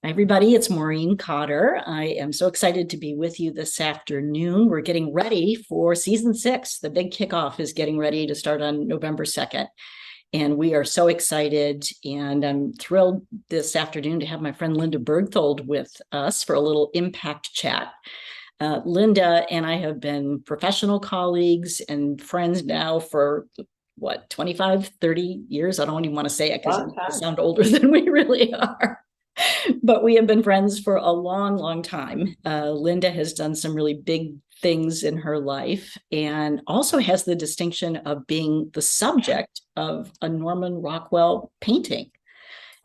Hi, everybody, it's Maureen Cotter. I am so excited to be with you this afternoon. We're getting ready for season 6. The big kickoff is getting ready to start on November 2nd. And we are so excited. And I'm thrilled this afternoon to have my friend Linda Bergthold with us for a little impact chat. Linda and I have been professional colleagues and friends now for 25, 30 years. I don't even want to say it because we sound older than we really are. But we have been friends for a long, long time. Linda has done some really big things in her life and also has the distinction of being the subject of a Norman Rockwell painting,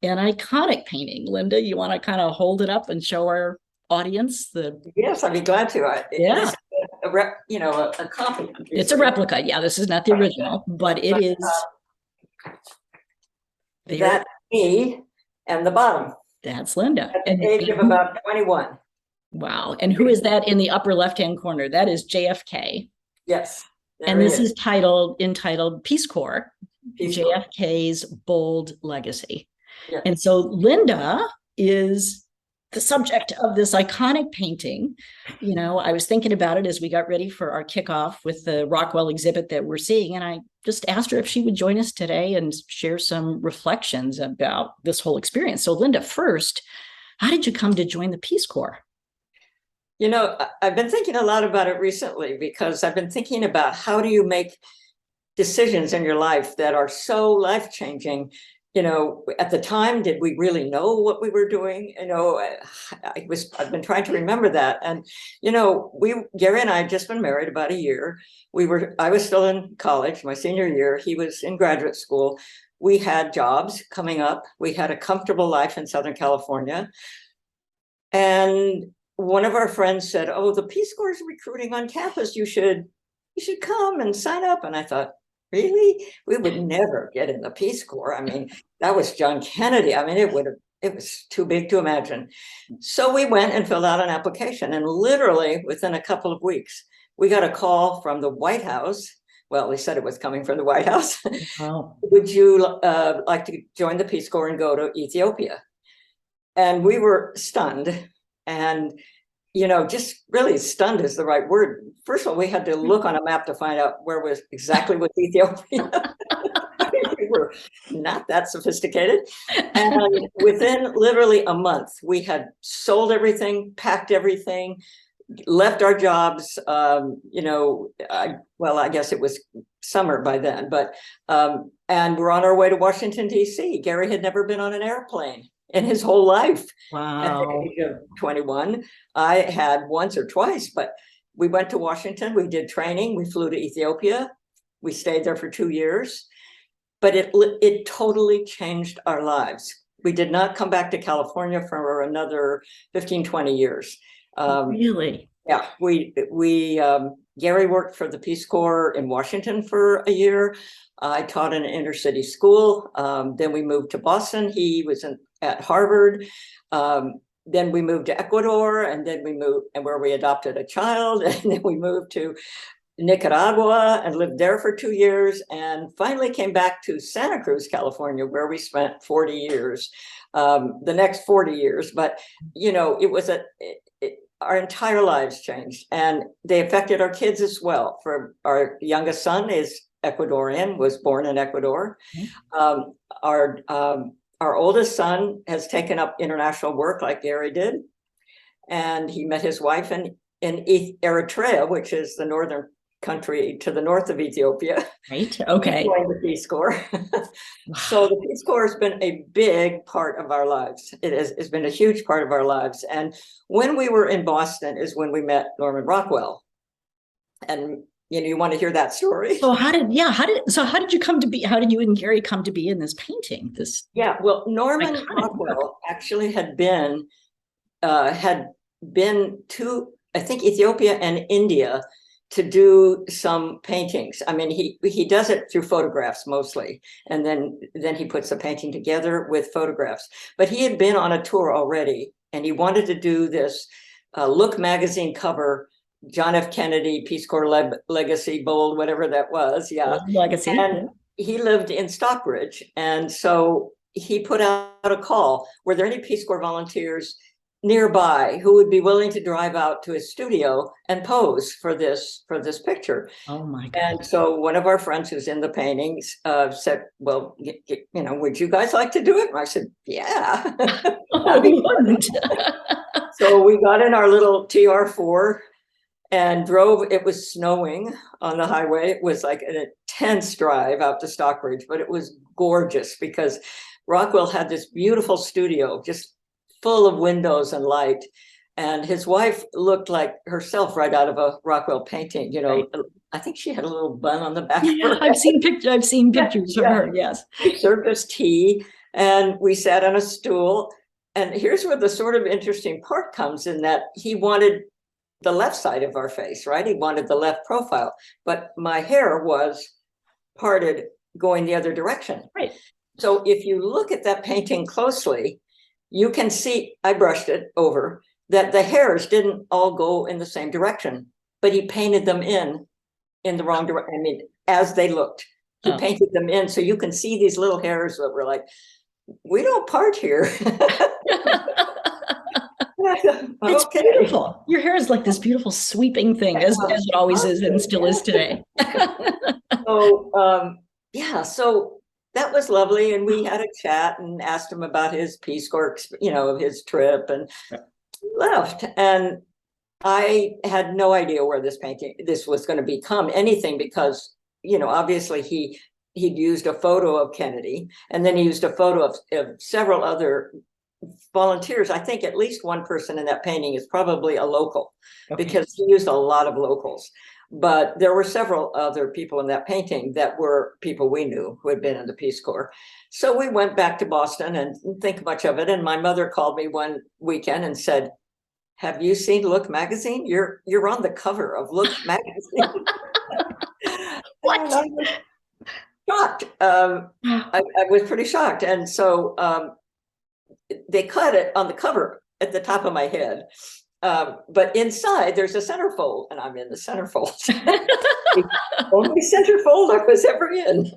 an iconic painting. Linda, you want to kind of hold it up and show our audience the? Yes, I'd be glad to. Yeah, a copy. it's a replica. Yeah, this is not the original, but it is. That's me and the bottom. That's Linda. At the age of about 21. Wow. And who is that in the upper left-hand corner? That is J.F.K. Yes. And this is entitled Peace Corps, J.F.K.'s Bold Legacy. Yes. And so Linda is the subject of this iconic painting. You know, I was thinking about it as we got ready for our kickoff with the Rockwell exhibit that we're seeing. And I just asked her if she would join us today and share some reflections about this whole experience. So Linda, first, how did you come to join the Peace Corps? You know, I've been thinking a lot about it recently because I've been thinking about how do you make decisions in your life that are so life-changing. You know, at the time, did we really know what we were doing? You know, I've been trying to remember that. And, you know, Gary and I had just been married about a year. I was still in college, my senior year. He was in graduate school. We had jobs coming up. We had a comfortable life in Southern California. And one of our friends said, "Oh, the Peace Corps is recruiting on campus. You should come and sign up." And I thought, really? We would never get in the Peace Corps. I mean, that was John Kennedy. I mean, it was too big to imagine. So we went and filled out an application, and literally within a couple of weeks, we got a call from the White House. Well, they said it was coming from the White House. Wow. Would you like to join the Peace Corps and go to Ethiopia? And we were stunned. And, you know, just really stunned is the right word. First of all, we had to look on a map to find out where was Ethiopia. We were not that sophisticated. And within literally a month, we had sold everything, packed everything, left our jobs. You know, I guess it was summer by then, but and we're on our way to Washington, D.C. Gary had never been on an airplane in his whole life. Wow. At the age of 21. I had once or twice, but we went to Washington, we did training, we flew to Ethiopia, we stayed there for 2 years, but it totally changed our lives. We did not come back to California for another 15, 20 years. Really? Yeah, Gary worked for the Peace Corps in Washington for a year. I taught in an inner city school. Then we moved to Boston. He was at Harvard. Then we moved to Ecuador, and then we moved where we adopted a child. And then we moved to Nicaragua and lived there for 2 years, and finally came back to Santa Cruz, California, where we spent 40 years, the next 40 years. But, you know, it was our entire lives changed, and they affected our kids as well. For our youngest son is Ecuadorian, was born in Ecuador. Our oldest son has taken up international work like Gary did, and he met his wife in Eritrea, which is the northern country to the north of Ethiopia. Right. Okay. He joined the Peace Corps. So the Peace Corps has been a big part of our lives. It's been a huge part of our lives. And when we were in Boston is when we met Norman Rockwell. And you know, you want to hear that story? So how did you come to be? How did you and Gary come to be in this painting? Well, Norman Rockwell actually had been to, I think, Ethiopia and India to do some paintings. I mean, he does it through photographs mostly, and then he puts the painting together with photographs. But he had been on a tour already, and he wanted to do this Look magazine cover, John F. Kennedy, Peace Corps Legacy, Bold, whatever that was. Yeah. Legacy. And he lived in Stockbridge. And so he put out a call. Were there any Peace Corps volunteers nearby who would be willing to drive out to his studio and pose for this picture? Oh my God. And so one of our friends who's in the paintings said, well, would you guys like to do it? And I said, yeah. Oh, who wouldn't? So we got in our little TR4 and drove. It was snowing on the highway. It was like an intense drive out to Stockbridge, but it was gorgeous because Rockwell had this beautiful studio, just full of windows and light. And his wife looked like herself right out of a Rockwell painting. Right. I think she had a little bun on the back of Yeah, her I've seen pictures of her. Yes. She served us tea and we sat on a stool. And here's where the sort of interesting part comes in that he wanted the left side of our face, right? He wanted the left profile, but my hair was parted going the other direction. Right. So if you look at that painting closely, you can see, I brushed it over, that the hairs didn't all go in the same direction, but he painted them in the wrong direction. I mean, as they looked, he painted them in. So you can see these little hairs that were like, we don't part here. It's beautiful. Your hair is like this beautiful sweeping thing, as it always is and still is today. So yeah, so that was lovely. And we had a chat and asked him about his Peace Corps, his trip, and left. And I had no idea where this was going to become anything, because, obviously he'd used a photo of Kennedy, and then he used a photo of several other volunteers. I think at least one person in that painting is probably a local, because he used a lot of locals. But there were several other people in that painting that were people we knew who had been in the Peace Corps. So we went back to Boston and didn't think much of it. And my mother called me one weekend and said, have you seen Look magazine? You're on the cover of Look magazine. What? I was shocked. I was pretty shocked. And so they cut it on the cover at the top of my head. But inside there's a centerfold, and I'm in the centerfold. The only centerfold I was ever in.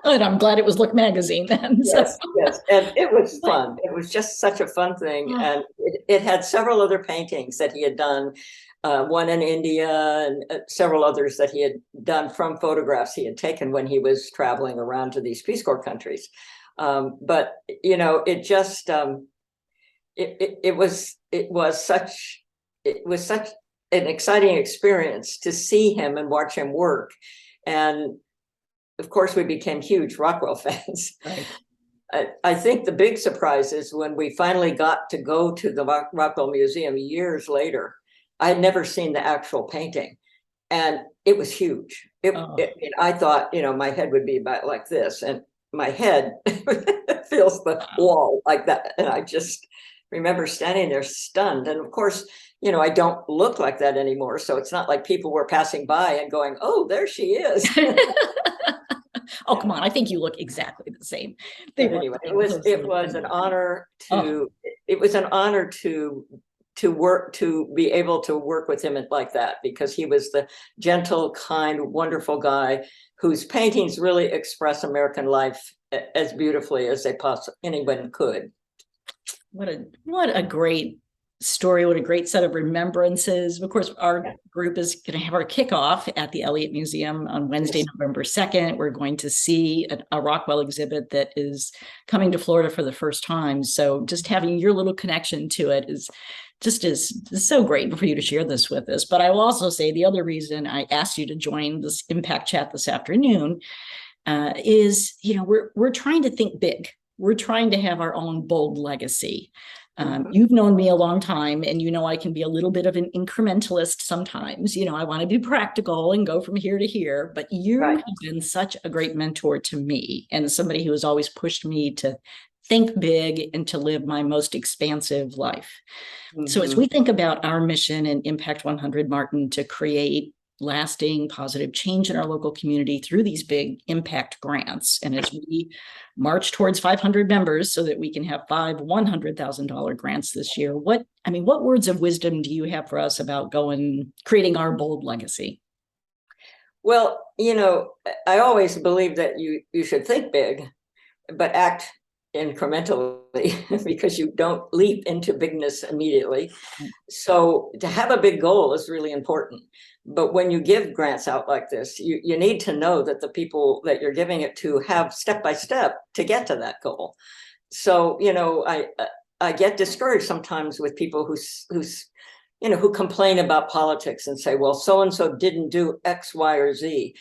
And I'm glad it was Look magazine then. Yes, yes. And it was fun. It was just such a fun thing. And it had several other paintings that he had done, one in India and several others that he had done from photographs he had taken when he was traveling around to these Peace Corps countries. But it just it was such an exciting experience to see him and watch him work. And of course we became huge Rockwell fans. Right. I think the big surprise is when we finally got to go to the Rockwell Museum years later. I had never seen the actual painting, and it was huge. I thought, my head would be about like this, and my head feels the wall like that. And I just remember standing there stunned. And of course, I don't look like that anymore. So it's not like people were passing by and going, oh, there she is. Oh, come on. I think you look exactly the same. Anyway, it was an honor to work, to be able to work with him like that, because he was the gentle, kind, wonderful guy whose paintings really express American life as beautifully as anyone could. What a great story. What a great set of remembrances. Of course, our group is going to have our kickoff at the Elliott Museum on Wednesday, November 2nd. We're going to see a Rockwell exhibit that is coming to Florida for the first time. So just having your little connection to it is so great for you to share this with us. But I will also say the other reason I asked you to join this Impact Chat this afternoon is, we're trying to think big. We're trying to have our own bold legacy. You've known me a long time, and I can be a little bit of an incrementalist sometimes. I want to be practical and go from here to here, but you have been such a great mentor to me, and somebody who has always pushed me to think big and to live my most expansive life. So as we think about our mission and Impact 100, Martin, to create lasting positive change in our local community through these big impact grants, and as we march towards 500 members so that we can have 5 $100,000 grants this year, what words of wisdom do you have for us about creating our bold legacy? Well, I always believe that you should think big, but act incrementally because you don't leap into bigness immediately. So to have a big goal is really important. But when you give grants out like this, you need to know that the people that you're giving it to have step by step to get to that goal. So, I get discouraged sometimes with people who complain about politics and say, well, so-and-so didn't do X, Y, or Z,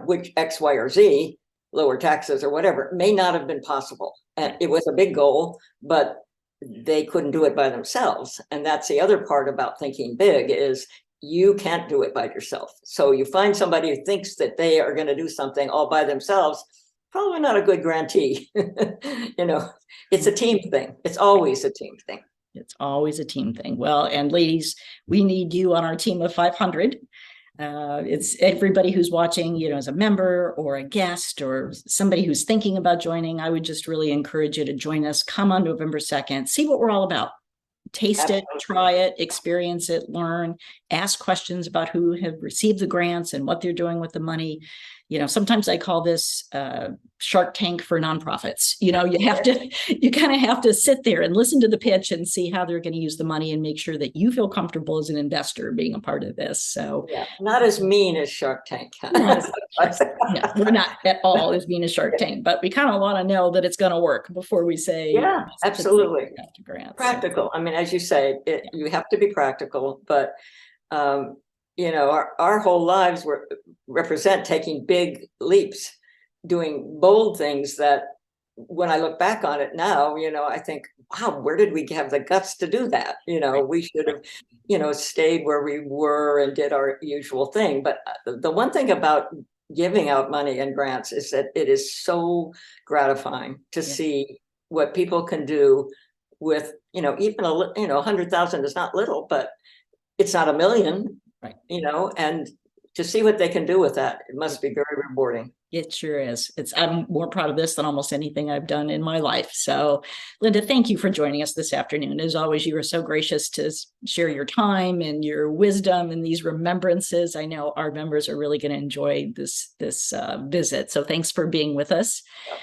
which X, Y, or Z, lower taxes or whatever, may not have been possible. And it was a big goal, but they couldn't do it by themselves. And that's the other part about thinking big is you can't do it by yourself. So you find somebody who thinks that they are going to do something all by themselves, probably not a good grantee. It's a team thing. It's always a team thing. It's always a team thing. Well, and ladies, we need you on our team of 500. It's everybody who's watching, as a member or a guest or somebody who's thinking about joining. I would just really encourage you to join us. Come on November 2nd, see what we're all about. Taste Absolutely. It, try it, experience it, learn, ask questions about who have received the grants and what they're doing with the money. Sometimes I call this Shark Tank for nonprofits. You kind of have to sit there and listen to the pitch and see how they're going to use the money and make sure that you feel comfortable as an investor being a part of this. So not as mean as Shark Tank. We're not at all as mean as Shark Tank, but we kind of want to know that it's going to work before we say, absolutely. Grants. Practical. I mean, as you say, you have to be practical, but our whole lives represent taking big leaps, doing bold things that when I look back on it now, I think, wow, where did we have the guts to do that? We should have, stayed where we were and did our usual thing. But the one thing about giving out money and grants is that it is so gratifying to see what people can do with, even 100,000 is not little, but it's not a million. Right. And to see what they can do with that, it must be very rewarding. It sure is. I'm more proud of this than almost anything I've done in my life. So, Linda, thank you for joining us this afternoon. As always, you were so gracious to share your time and your wisdom and these remembrances. I know our members are really going to enjoy this visit. So thanks for being with us.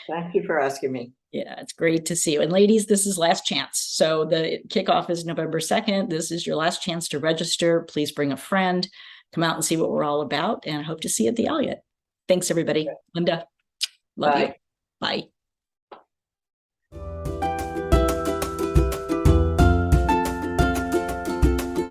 Thank you for asking me. Yeah, it's great to see you. And ladies, this is last chance. So the kickoff is November 2nd. This is your last chance to register. Please bring a friend, come out and see what we're all about. And I hope to see you at the Elliott. Thanks, everybody. Linda, love you. Bye.